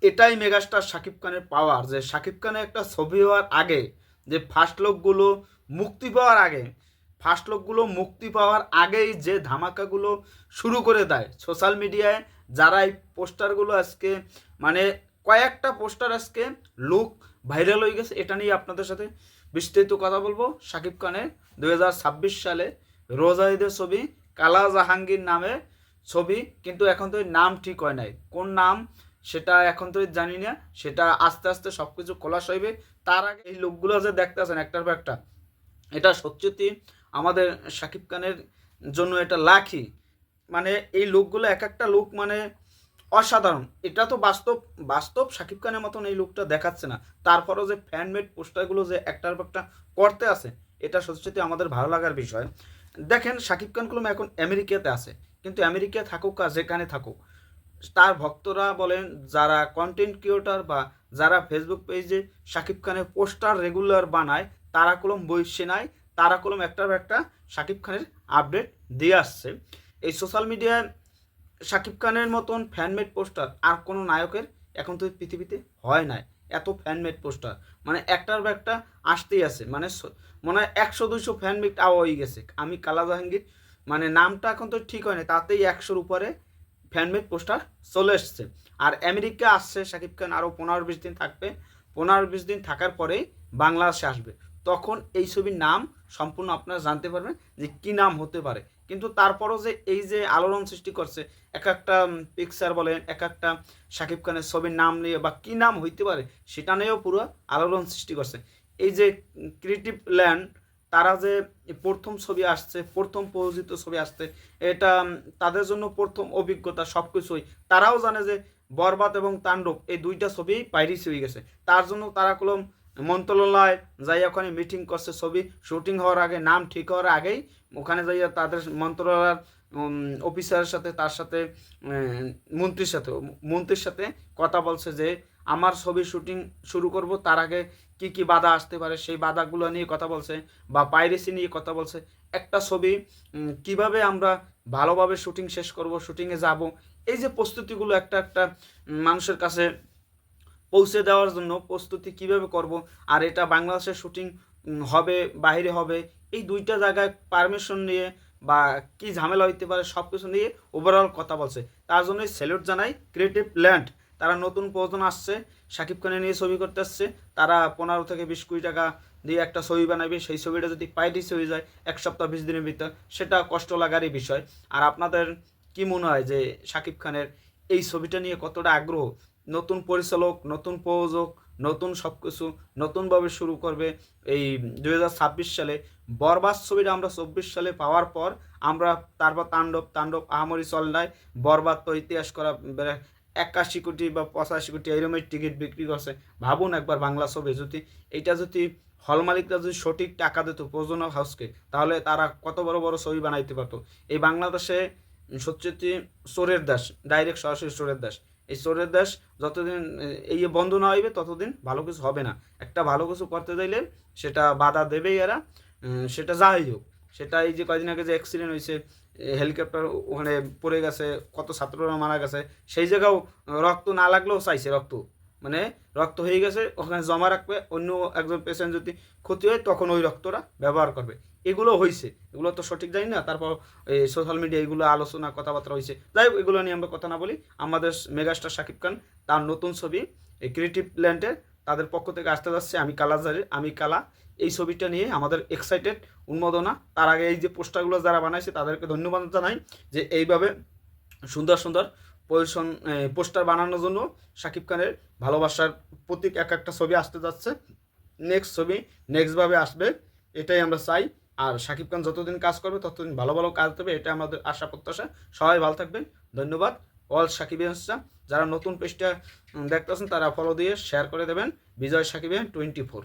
এটাই মেগাস্টার শাকিব খানের পাওয়ার, যে শাকিব খানের একটা ছবি হওয়ার আগে, যে ফার্স্ট লুকগুলো মুক্তি পাওয়ার আগেই যে ধামাকাগুলো শুরু করে দেয় সোশ্যাল মিডিয়ায়, যারা এই পোস্টারগুলো আজকে মানে কয়েকটা পোস্টার আজকে লুক ভাইরাল হয়ে গেছে, এটা নিয়ে আপনাদের সাথে বিস্তারিত কথা বলবো। শাকিব খানের 2026 সালে রোজা ঈদের ছবি কালা জাহাঙ্গীর নামে ছবি, কিন্তু এখন তো নাম ঠিক হয় নাই, কোন নাম সেটা এখন তো জানি না, সেটা আস্তে আস্তে সব কিছু খোলাস হইবে। তার আগে এই লোকগুলো যে দেখতেছেন একটার পর একটা, এটা সত্যি আমাদের শাকিব খানের জন্য এটা লাখি। মানে এই লোকগুলো এক একটা লোক মানে অসাধারণ। এটা তো বাস্তব বাস্তব শাকিব খানের মতন এই লোকটা দেখাচ্ছে না, তারপরও যে ফ্যানমেড পোস্টারগুলো যে একটার পর একটা করতে আছে, এটা সত্যি আমাদের ভালো লাগার বিষয়। দেখেন শাকিব খান কলম এখন আমেরিকাতে আছে, কিন্তু আমেরিকা থাকুক আর যেখানে থাকুক, তার ভক্তরা বলেন, যারা কন্টেন্ট ক্রিয়েটর বা যারা ফেসবুক পেজে শাকিব খানের পোস্টার রেগুলার বানায়, তারা কলম বইসে নাই, তারা কলম একটার পর একটা শাকিব খানের আপডেট দিয়ে আসছে। এই সোশ্যাল মিডিয়ায় শাকিব খানের মতন ফ্যানমেড পোস্টার আর কোনো নায়কের এখন তো পৃথিবীতে হয় নাই। এত ফ্যানমেড পোস্টার মানে একটার পর একটা আসতেই আছে, মানে মনে হয় 100-200 ফ্যানমেড হয়ে গেছে। আমি কালা জাহাঙ্গীর মানে নামটা এখন তো ঠিক হয় না, তাতেই 100-র উপরে ফ্যানমেড পোস্টার চলে এসছে। আর আমেরিকা আসছে শাকিব খান, আরও 15-20 দিন থাকবে, 15-20 দিন থাকার পরেই বাংলাদেশে আসবে। তখন এই ছবির নাম সম্পূর্ণ আপনারা জানতে পারবেন যে কী নাম হতে পারে। কিন্তু তারপরও যে এই যে আলোড়ন সৃষ্টি করছে, এক একটা পিকচার বলেন, এক একটা শাকিব খানের ছবির নাম নিয়ে বা কী নাম হইতে পারে সেটা নিয়েও পুরো আলোড়ন সৃষ্টি করছে। এই যে ক্রিয়েটিভ ল্যান্ড, তারা যে প্রথম ছবি আসছে, প্রথম প্রযোজিত ছবি আসছে, এটা তাদের জন্য প্রথম অভিজ্ঞতা সব কিছুই। তারাও জানে যে বরবাদ এবং তাণ্ডব এই দুইটা ছবি পাইরেসি হয়ে গেছে, তার জন্য তারা কলম মন্ত্রণালয় যাই ওখানে মিটিং করছে, ছবি শুটিং হওয়ার আগে, নাম ঠিক হওয়ার আগেই ওখানে যাইয়া তাদের মন্ত্রণালয়ের অফিসারের সাথে, তার সাথে মন্ত্রীর সাথে কথা বলছে যে আমার ছবি শুটিং শুরু করব, তার আগে কি কি বাধা আসতে পারে সেই বাধাগুলো নিয়ে কথা বলছে, বা পাইরেসি নিয়ে কথা বলছে। একটা ছবি কিভাবে আমরা ভালোভাবে শুটিং শেষ করব, শুটিংয়ে যাব, এই যে প্রস্তুতিগুলো একটা একটা মানুষের কাছে পৌঁছে দেওয়ার জন্য প্রস্তুতি কিভাবে করব, আর এটা বাংলাদেশের শুটিং হবে বাইরে হবে, এই দুইটা জায়গায় পারমিশন নিয়ে বা কি ঝামেলা হইতে পারে সব কিছু নিয়ে ওভারঅল কথা বলছে। তার জন্যই স্যালুট জানাই ক্রিয়েটিভ ল্যান্ড। তারা নতুন প্রযোজনা আসছে, শাকিব খানের নিয়ে ছবি করতে আসছে, তারা 15 থেকে 20 কোটি টাকা দিয়ে একটা ছবি বানাবে, সেই ছবিটা যদি পাইরেসি হয়ে যায় 1 সপ্তাহ 20 দিনের ভিতর, সেটা কষ্ট লাগারই বিষয়। আর আপনাদের কি মনে হয় যে শাকিব খানের এই ছবিটা নিয়ে কতটা আগ্রহ? নতুন পরিচালক, নতুন প্রযোজক, নতুন সব কিছু নতুনভাবে শুরু করবে এই 2026 সালে। বরবাদ ছবিটা আমরা 24 সালে পাওয়ার পর আমরা তারপর তাণ্ডব আহামরি চল নাই, বরবাদ তো ইতিহাস করা 81 কোটি বা 85 কোটি এরমের টিকিট বিক্রি করছে। ভাবুন একবার বাংলা ছবি যদি এইটা যদি হল মালিকরা যদি সঠিক টাকা দিত প্রযোজনা হাউসকে, তাহলে তারা কত বড় বড় ছবি বানাইতে পারতো। এই বাংলাদেশে সত্যি চোরের দেশ, ডাইরেক্ট সরাসরি চোরের দেশ। এই চোরের দেশ যতদিন এই বন্ধ না হইবে ততদিন ভালো কিছু হবে না। একটা ভালো কিছু করতে চাইলে সেটা বাধা দেবেই এরা, সেটা যাই হোক। সেটা এই যে কয়দিন আগে যে অ্যাক্সিডেন্ট হয়েছে, হেলিকপ্টার ওখানে পড়ে গেছে, কত ছাত্ররা মারা গেছে, সেই জায়গাও রক্ত না লাগলেও চাইছে রক্ত, মানে রক্ত হয়ে গেছে ওখানে জমা রাখবে, অন্য একজন পেশেন্ট যদি ক্ষতি হয় তখন ওই রক্তটা ব্যবহার করবে। এগুলো হয়েছে, এগুলো তো সঠিক জানি না, তারপর এই সোশ্যাল মিডিয়া এগুলো আলোচনা কথাবার্তা হয়েছে। যাই হোক, এগুলো নিয়ে আমরা কথা না বলি। আমাদের মেগাস্টার শাকিব খান তার নতুন ছবি এই ক্রিয়েটিভ ল্যান্ডের তাদের পক্ষ থেকে আসতে যাচ্ছে আমি কালা, এই ছবিটা নিয়ে আমাদের এক্সাইটেড, উন্মাদনা। তার আগে এই যে পোস্টারগুলো যারা বানাইছে তাদেরকে ধন্যবাদ জানাই যে এইভাবে সুন্দর সুন্দর পোস্টার বানানোর জন্য। শাকিব খানের ভালোবাসার প্রতীক এক একটা ছবি আসতে যাচ্ছে, নেক্সট ছবি নেক্সটভাবে আসবে, এটাই আমরা চাই। আর শাকিব খান যতদিন কাজ করবে ততদিন ভালো ভালো কাজ দেবে, এটা আমাদের আশা প্রত্যাশা। সবাই ভালো থাকবেন, ধন্যবাদ। অল সাকিবিয়ানসরা যারা নতুন পেজটা দেখতেছেন তারা ফলো দিয়ে শেয়ার করে দেবেন। বিজয় সাকিবিয়ান 24।